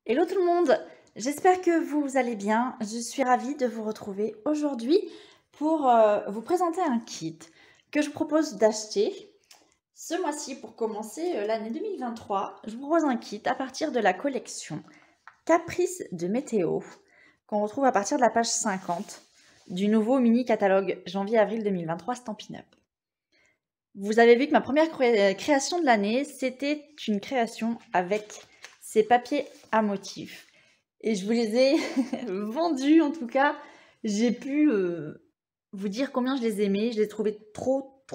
Hello tout le monde, j'espère que vous allez bien. Je suis ravie de vous retrouver aujourd'hui pour vous présenter un kit que je vous propose d'acheter ce mois-ci pour commencer l'année 2023. Je vous propose un kit à partir de la collection Caprice de Météo qu'on retrouve à partir de la page 50 du nouveau mini catalogue janvier-avril 2023 Stampin' Up. Vous avez vu que ma première création de l'année, c'était une création avec ces papiers à motifs. Et je vous les ai vendus, en tout cas. J'ai pu vous dire combien je les aimais. Je les trouvais trop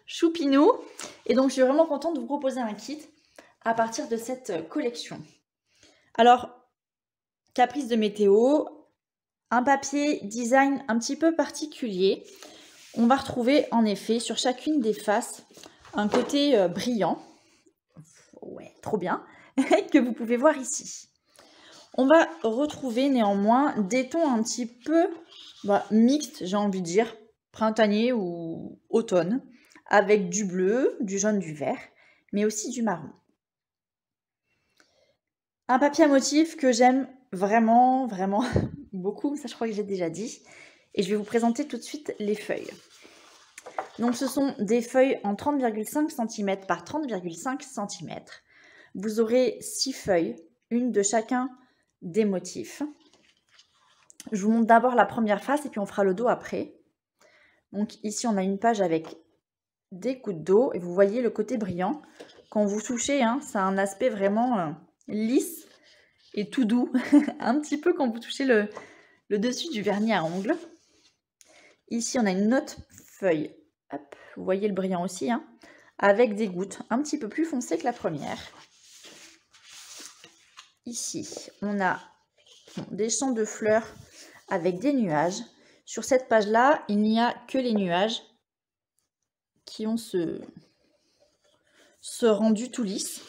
choupinous. Et donc, je suis vraiment contente de vous proposer un kit à partir de cette collection. Alors, Caprice de Météo, un papier design un petit peu particulier. On va retrouver en effet sur chacune des faces un côté brillant, ouais, trop bien, que vous pouvez voir ici. On va retrouver néanmoins des tons un petit peu mixtes, j'ai envie de dire, printanier ou automne, avec du bleu, du jaune, du vert, mais aussi du marron. Un papier à motif que j'aime vraiment beaucoup, ça je crois que j'ai déjà dit, et je vais vous présenter tout de suite les feuilles. Donc ce sont des feuilles en 30,5 cm par 30,5 cm. Vous aurez 6 feuilles, une de chacun des motifs. Je vous montre d'abord la première face et puis on fera le dos après. Donc ici on a une page avec des gouttes d'eau et vous voyez le côté brillant. Quand vous touchez, ça a un aspect vraiment lisse et tout doux, un petit peu quand vous touchez le dessus du vernis à ongles. Ici on a une autre feuille. Hop, vous voyez le brillant aussi, avec des gouttes un petit peu plus foncées que la première. Ici, on a des champs de fleurs avec des nuages. Sur cette page-là, il n'y a que les nuages qui ont ce rendu tout lisse.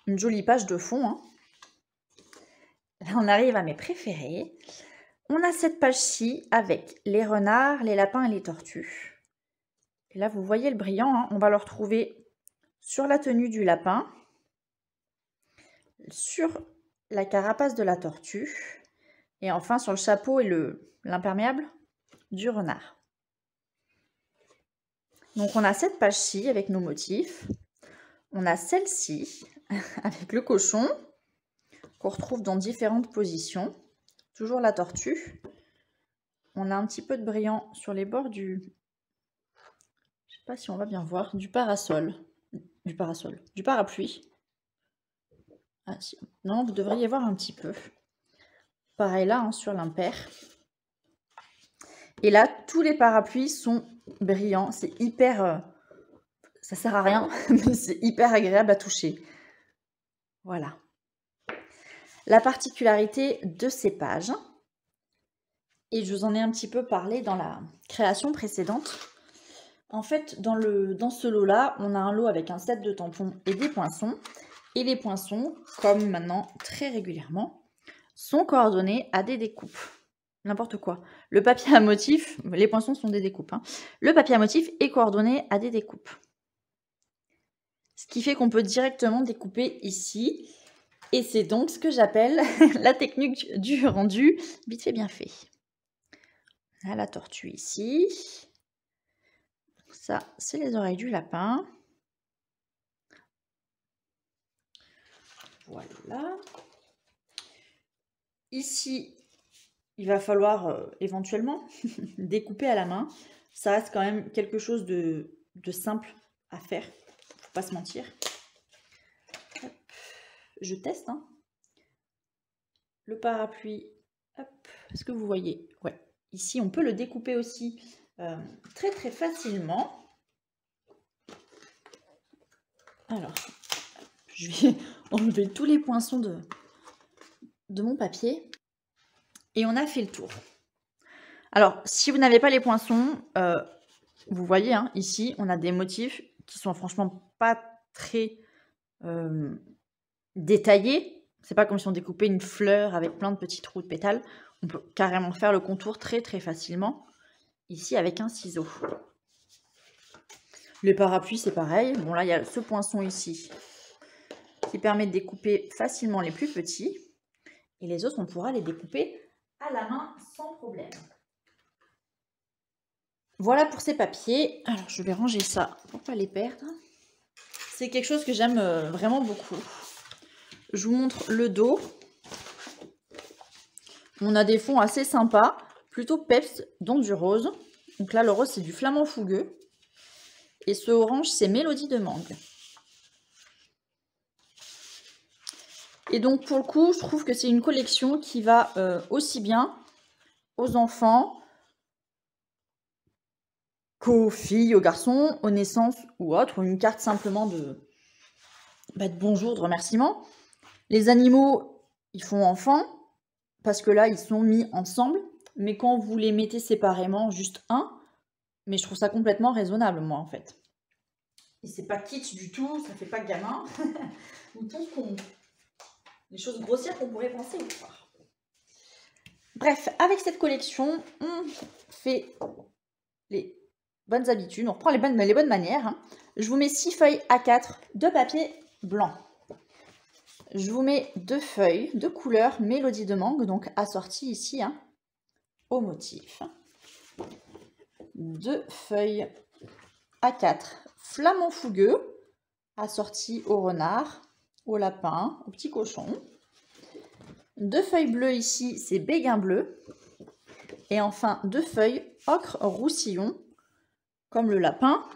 Une jolie page de fond. Là, on arrive à mes préférés. On a cette page-ci avec les renards, les lapins et les tortues. Et là, vous voyez le brillant, on va le retrouver sur la tenue du lapin, sur la carapace de la tortue, et enfin sur le chapeau et l'imperméable du renard. Donc on a cette page-ci avec nos motifs. On a celle-ci avec le cochon, qu'on retrouve dans différentes positions. Toujours la tortue. On a un petit peu de brillant sur les bords du... Je ne sais pas si on va bien voir, du parasol. Du parapluie. Ah, si. Non, vous devriez voir un petit peu. Pareil là, sur l'impair. Et là, tous les parapluies sont brillants. C'est hyper... ça sert à rien, mais c'est hyper agréable à toucher. Voilà. La particularité de ces pages, et je vous en ai un petit peu parlé dans la création précédente, en fait, dans ce lot-là, on a un lot avec un set de tampons et des poinçons. Et les poinçons, comme maintenant très régulièrement, sont coordonnés à des découpes. N'importe quoi. Le papier à motif, les poinçons sont des découpes. Le papier à motif est coordonné à des découpes. Ce qui fait qu'on peut directement découper ici. Et c'est donc ce que j'appelle la technique du rendu vite fait bien fait. On a la tortue ici. Ça, c'est les oreilles du lapin. Voilà. Ici, il va falloir éventuellement découper à la main. Ça reste quand même quelque chose de simple à faire. Faut pas se mentir. Hop. Je teste. Le parapluie. Est-ce que vous voyez? Ouais. Ici, on peut le découper aussi très facilement. Alors, je vais enlever tous les poinçons de mon papier. Et on a fait le tour. Alors, si vous n'avez pas les poinçons, vous voyez, ici, on a des motifs qui sont franchement pas très détaillés. C'est pas comme si on découpait une fleur avec plein de petits trous de pétales. On peut carrément faire le contour très facilement. Ici, avec un ciseau. Les parapluies, c'est pareil. Bon, là, il y a ce poinçon ici qui permet de découper facilement les plus petits. Et les autres, on pourra les découper à la main sans problème. Voilà pour ces papiers. Alors, je vais ranger ça pour ne pas les perdre. C'est quelque chose que j'aime vraiment beaucoup. Je vous montre le dos. On a des fonds assez sympas, plutôt peps, dont du rose. Donc là, le rose, c'est du flamand fougueux. Et ce orange, c'est Mélodie de mangue. Et donc, pour le coup, je trouve que c'est une collection qui va aussi bien aux enfants qu'aux filles, aux garçons, aux naissances ou autres, ou une carte simplement de bonjour, de remerciement. Les animaux, ils font enfant, parce que là, ils sont mis ensemble. Mais quand vous les mettez séparément, juste un, mais je trouve ça complètement raisonnable, moi, en fait. Et c'est pas kitsch du tout, ça fait pas gamin. Ou tout les choses grossières qu'on pourrait penser au soir. Bref, avec cette collection, on fait les bonnes habitudes, on reprend les bonnes manières. Hein. Je vous mets 6 feuilles A4 de papier blanc. Je vous mets 2 feuilles de couleur Mélodie de mangue, donc assorties ici hein, au motif. 2 feuilles A4 flamand fougueux, assorties au renard, au lapin, au petit cochon. 2 feuilles bleues ici, c'est béguin bleu. Et enfin 2 feuilles ocre roussillon, comme le lapin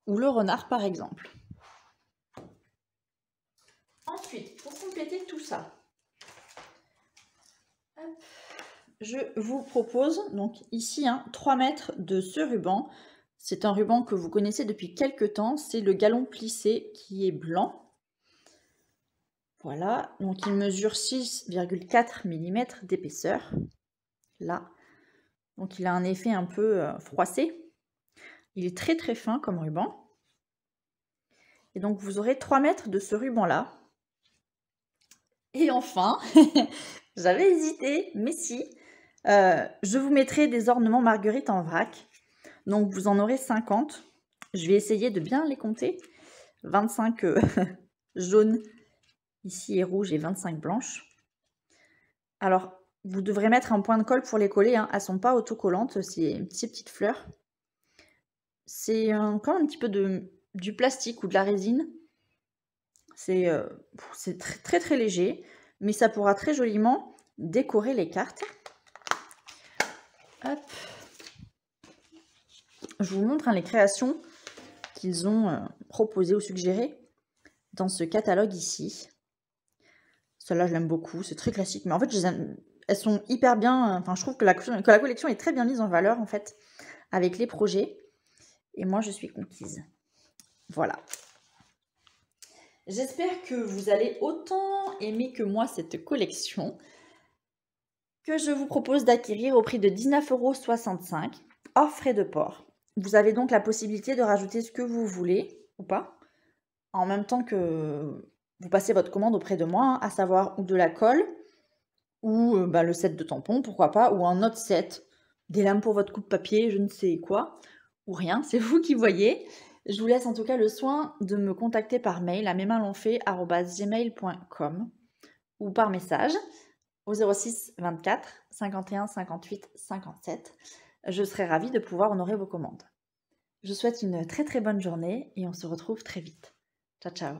ou le renard par exemple. Ensuite, pour compléter tout ça, je vous propose donc ici 3 mètres de ce ruban. C'est un ruban que vous connaissez depuis quelques temps, c'est le galon plissé qui est blanc. Voilà, donc il mesure 6,4 mm d'épaisseur. Là, donc il a un effet un peu froissé. Il est très très fin comme ruban. Et donc vous aurez 3 mètres de ce ruban là. Et enfin, j'avais hésité, mais si, je vous mettrai des ornements marguerite en vrac. Donc vous en aurez 50. Je vais essayer de bien les compter. 25 jaunes ici et rouges et 25 blanches. Alors, vous devrez mettre un point de colle pour les coller. Hein. Elles ne sont pas autocollantes, c'est ces petites fleurs. C'est quand même un petit peu du plastique ou de la résine. C'est très très léger, mais ça pourra très joliment décorer les cartes. Hop. Je vous montre les créations qu'ils ont proposées ou suggérées dans ce catalogue ici. Celle-là, je l'aime beaucoup, c'est très classique, mais en fait, elles sont hyper bien. Enfin, je trouve que la collection est très bien mise en valeur en fait avec les projets. Et moi, je suis conquise. Voilà. J'espère que vous allez autant aimer que moi cette collection que je vous propose d'acquérir au prix de 19,65 € hors frais de port. Vous avez donc la possibilité de rajouter ce que vous voulez ou pas, en même temps que vous passez votre commande auprès de moi, à savoir ou de la colle, ou le set de tampons, pourquoi pas, ou un autre set, des lames pour votre coupe-papier, je ne sais quoi, ou rien, c'est vous qui voyez. Je vous laisse en tout cas le soin de me contacter par mail à mesmainslonfait@gmail.com ou par message au 06 24 51 58 57. Je serai ravie de pouvoir honorer vos commandes. Je vous souhaite une très très bonne journée et on se retrouve très vite. Ciao ciao.